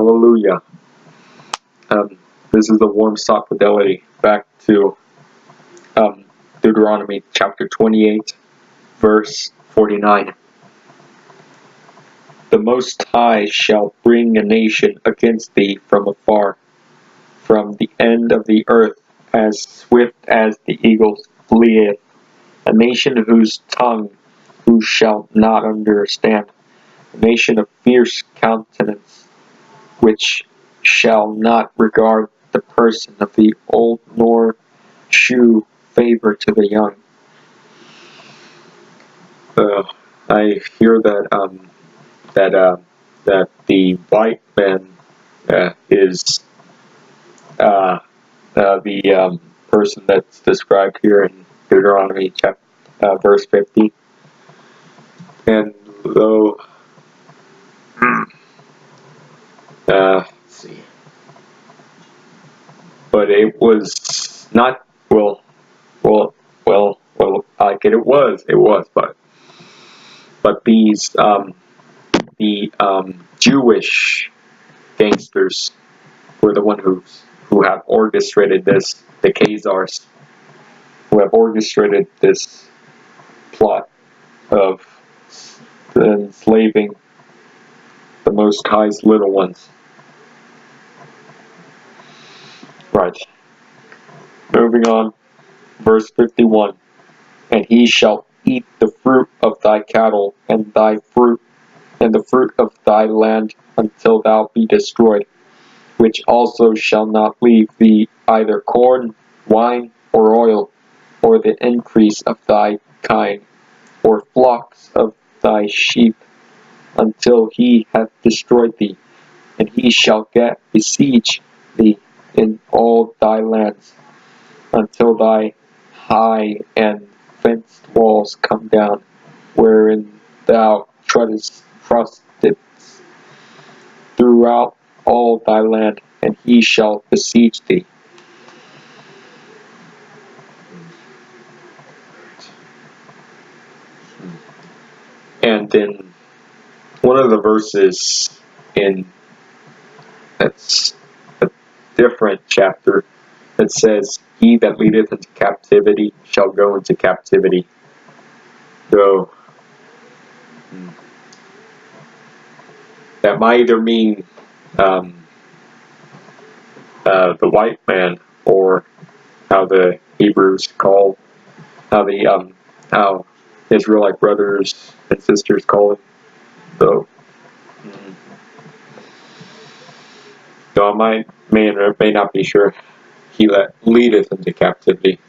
Hallelujah. This is the warm sought fidelity. Back to Deuteronomy chapter 28, verse 49. The Most High shall bring a nation against thee from afar, from the end of the earth, as swift as the eagle fleeth, a nation whose tongue who shall not understand, a nation of fierce countenance, which shall not regard the person of the old, nor shew favor to the young. I hear that the white man is the person that's described here in Deuteronomy chapter verse 50. And though let's see, but it was not like it was, but these the Jewish gangsters were the one who have orchestrated this, the Khazars, who have orchestrated this plot of enslaving the Most High's little ones. Right. Moving on, verse 51. And he shall eat the fruit of thy cattle, and thy fruit, and the fruit of thy land, until thou be destroyed, which also shall not leave thee either corn, wine, or oil, or the increase of thy kind, or flocks of thy sheep, until he hath destroyed thee, and he shall besiege thee in all thy lands, until thy high and fenced walls come down, wherein thou trustedst throughout all thy land, and he shall besiege thee. And in one of the verses in that's a different chapter, it says, he that leadeth into captivity shall go into captivity. So that might either mean the white man, or how the Hebrews call, how Israelite brothers and sisters call it. So I may or may not be sure. He that leadeth into captivity.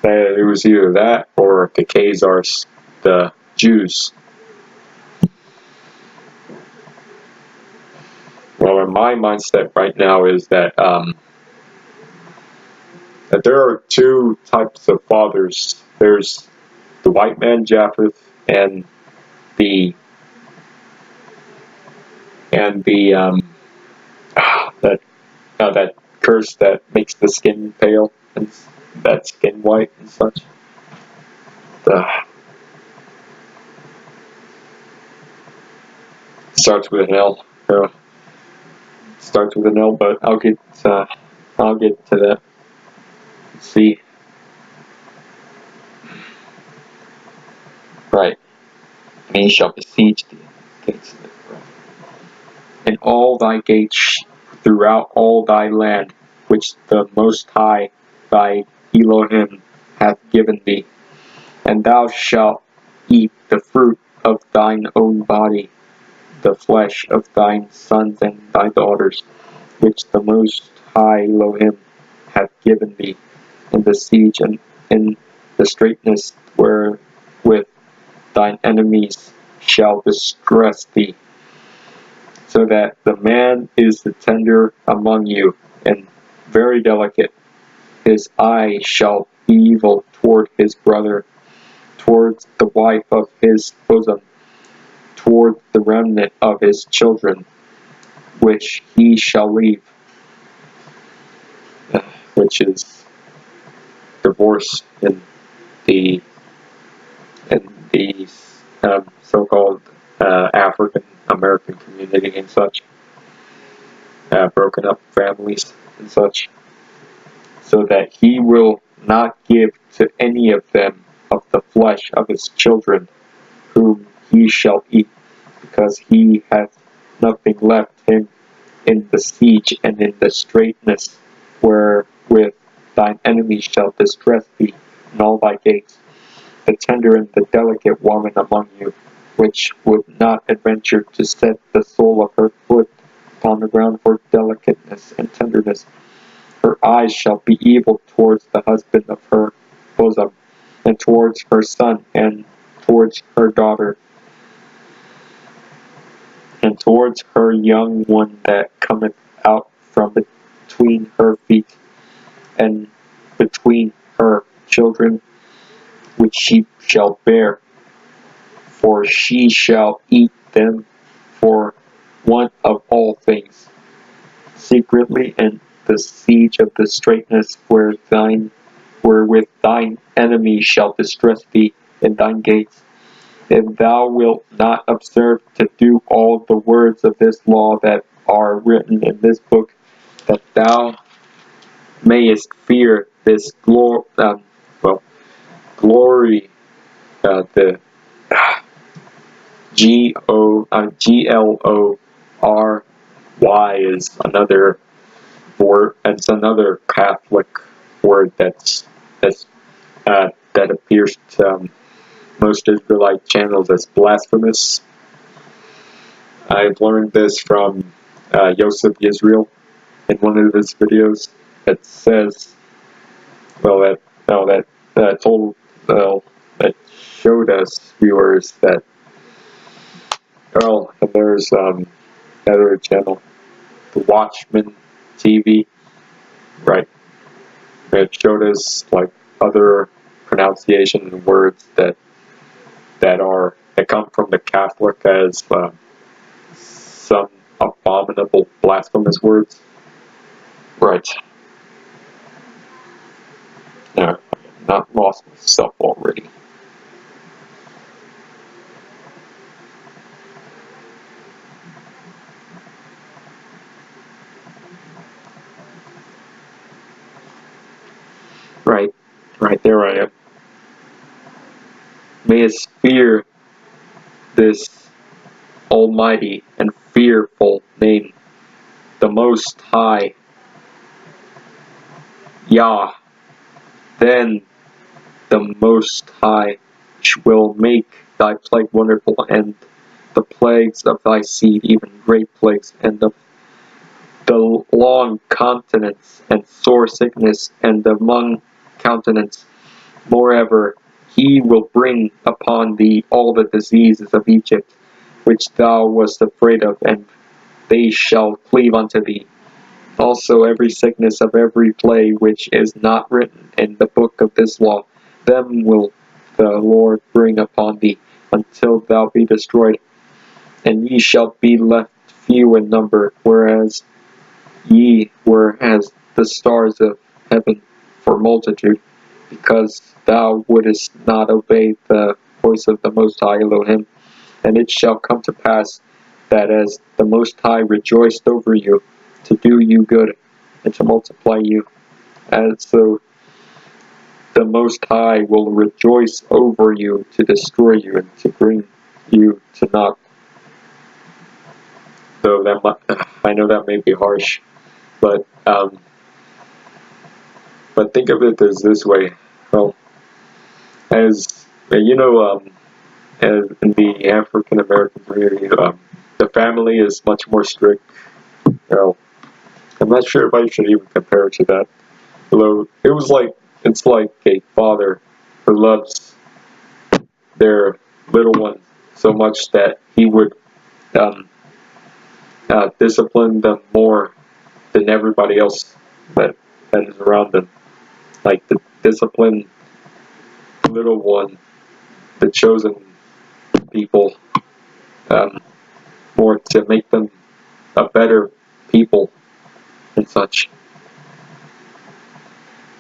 It was either that or the Khazars, the Jews. Well, in my mindset right now is that that there are two types of fathers. There's the white man Japheth, and the that curse that makes the skin pale and that skin white and such. Starts with an L. Starts with an L, but I'll get to that. Let's see. Right. And he shall besiege the gates of it. Right. And all thy gates throughout all thy land, which the Most High thy Elohim hath given thee. And thou shalt eat the fruit of thine own body, the flesh of thine sons and thy daughters, which the Most High Elohim hath given thee, in the siege and in the straitness wherewith thine enemies shall distress thee, so that the man is the tender among you, and very delicate. His eye shall be evil toward his brother, towards the wife of his bosom, toward the remnant of his children, which he shall leave, which is divorce in the so-called African American community and such. broken up families and such, so that he will not give to any of them of the flesh of his children, whom he shall eat, because he hath nothing left him in the siege and in the straitness, wherewith thine enemies shall distress thee in all thy gates. The tender and the delicate woman among you, which would not adventure to set the sole of her foot upon the ground for delicateness and tenderness, her eyes shall be evil towards the husband of her bosom, and towards her son, and towards her daughter, and towards her young one that cometh out from between her feet, and between her children which she shall bear, for she shall eat them for want of all things, secretly, and the siege of the straitness wherewith thine enemy shall distress thee in thine gates. If thou wilt not observe to do all the words of this law that are written in this book, that thou mayest fear this glory, the Glory is another word. It's another Catholic word that appears to most Israelite channels as blasphemous. I've learned this from Yosef Yisrael in one of his videos. It says, that showed us viewers that, and there's another channel, the Watchman TV, right? It showed us like other pronunciation and words that come from the Catholic as some abominable blasphemous words. Right. No, I've not lost myself already. Right there I am. May us fear this almighty and fearful name, the Most High, Yah. Then the Most High will make thy plague wonderful, and the plagues of thy seed, even great plagues, and of the long continence, and sore sickness, and among countenance. Moreover, he will bring upon thee all the diseases of Egypt, which thou wast afraid of, and they shall cleave unto thee. Also every sickness of every plague which is not written in the book of this law, them will the Lord bring upon thee, until thou be destroyed. And ye shall be left few in number, whereas ye were as the stars of heaven for multitude, because thou wouldest not obey the voice of the Most High Elohim. And it shall come to pass that as the Most High rejoiced over you, to do you good, and to multiply you, and so the Most High will rejoice over you to destroy you and to bring you to naught. Though I know that may be harsh, but think of it as this way. Well, as you know, as in the African American community, the family is much more strict. I'm not sure if I should even compare it to that. Although it's like a father who loves their little one so much that he would discipline them more than everybody else that is around them. Like the discipline little one, the chosen people, more to make them a better people and such.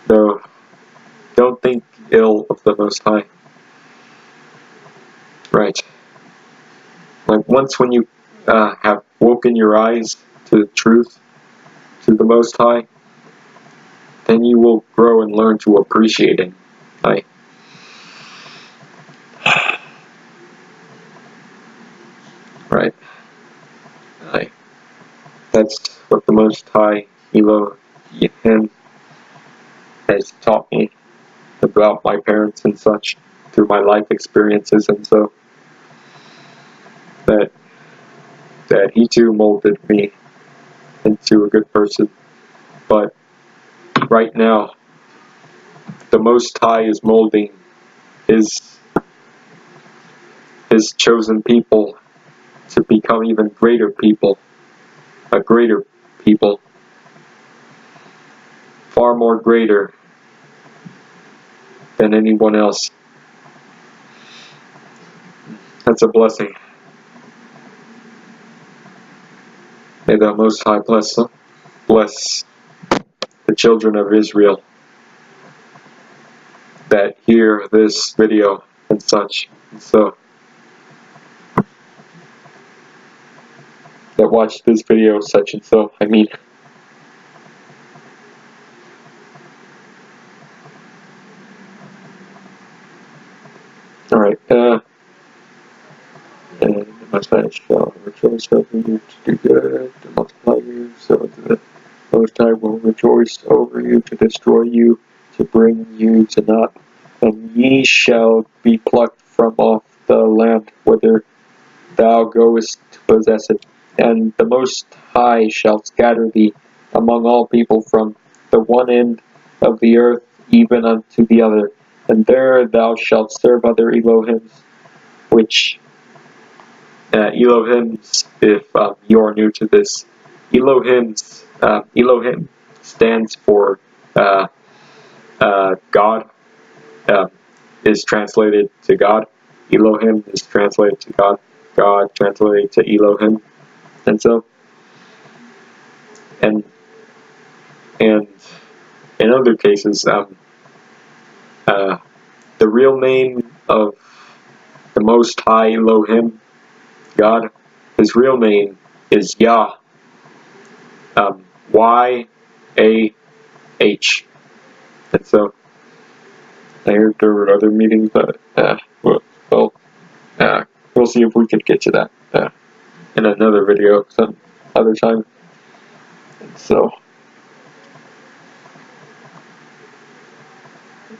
So don't think ill of the Most High. Right. Like once when you have woken your eyes to the truth, to the Most High, then you will grow and learn to appreciate Him. Right. That's what the Most High Elohim has taught me about my parents and such through my life experiences, and so that He too molded me into a good person. But right now, the Most High is molding His chosen people to become even greater people, a greater people, far more greater than anyone else. That's a blessing. May the Most High bless the children of Israel that hear this video and such, and so that watch this video such and so. Alright, and the Most High shall rejoice over you to do good, to multiply you, so the Most High will rejoice over you to destroy you, to bring you to naught, and ye shall be plucked from off the land whither thou goest to possess it. And the Most High shall scatter thee among all people from the one end of the earth even unto the other, and there thou shalt serve other Elohims, which Elohims, if you are new to this, Elohims, Elohim stands for God, is translated to God. Elohim is translated to God. God translated to Elohim. And so, and in other cases, the real name of the Most High Elohim, God, His real name is Yah, Y-A-H. And so, I heard there were other meetings, but we'll see if we could get to that in another video some other time.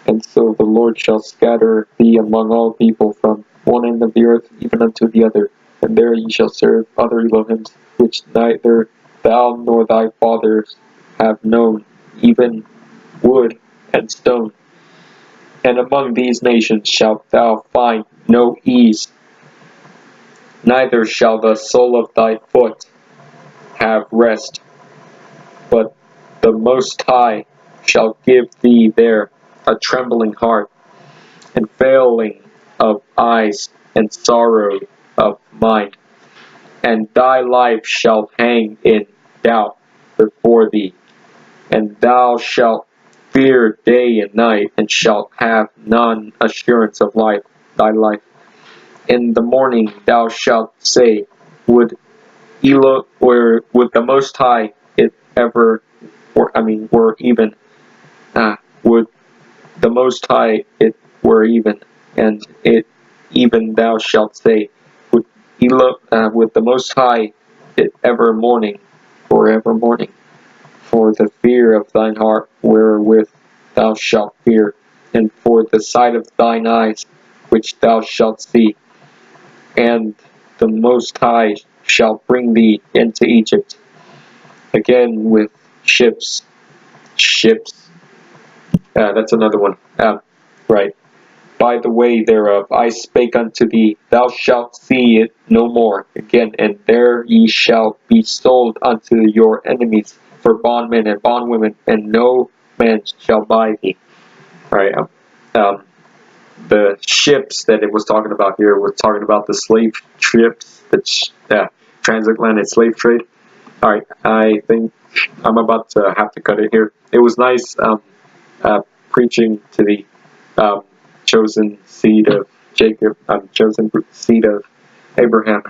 And so the Lord shall scatter thee among all people from one end of the earth even unto the other, and there ye shall serve other Elohims, which neither thou nor thy fathers have known, even wood and stone. And among these nations shalt thou find no ease, neither shall the sole of thy foot have rest, but the Most High shall give thee there a trembling heart, and failing of eyes, and sorrow of mind. And thy life shall hang in doubt before thee, and thou shalt fear day and night, and shalt have none assurance of thy life. In the morning thou shalt say, would the Most High it ever, were even, would the Most High it were even, and it even thou shalt say, would the Most High it ever morning, forever morning, for the fear of thine heart wherewith thou shalt fear, and for the sight of thine eyes which thou shalt see, and the Most High shall bring thee into Egypt, again with ships, that's another one, right, by the way thereof I spake unto thee, thou shalt see it no more again, and there ye shall be sold unto your enemies for bondmen and bondwomen, and no man shall buy thee. Right. The ships that it was talking about here was talking about the slave ships, the transatlantic slave trade. Alright, I think I'm about to have to cut it here. It was nice preaching to the chosen seed of Jacob, chosen seed of Abraham.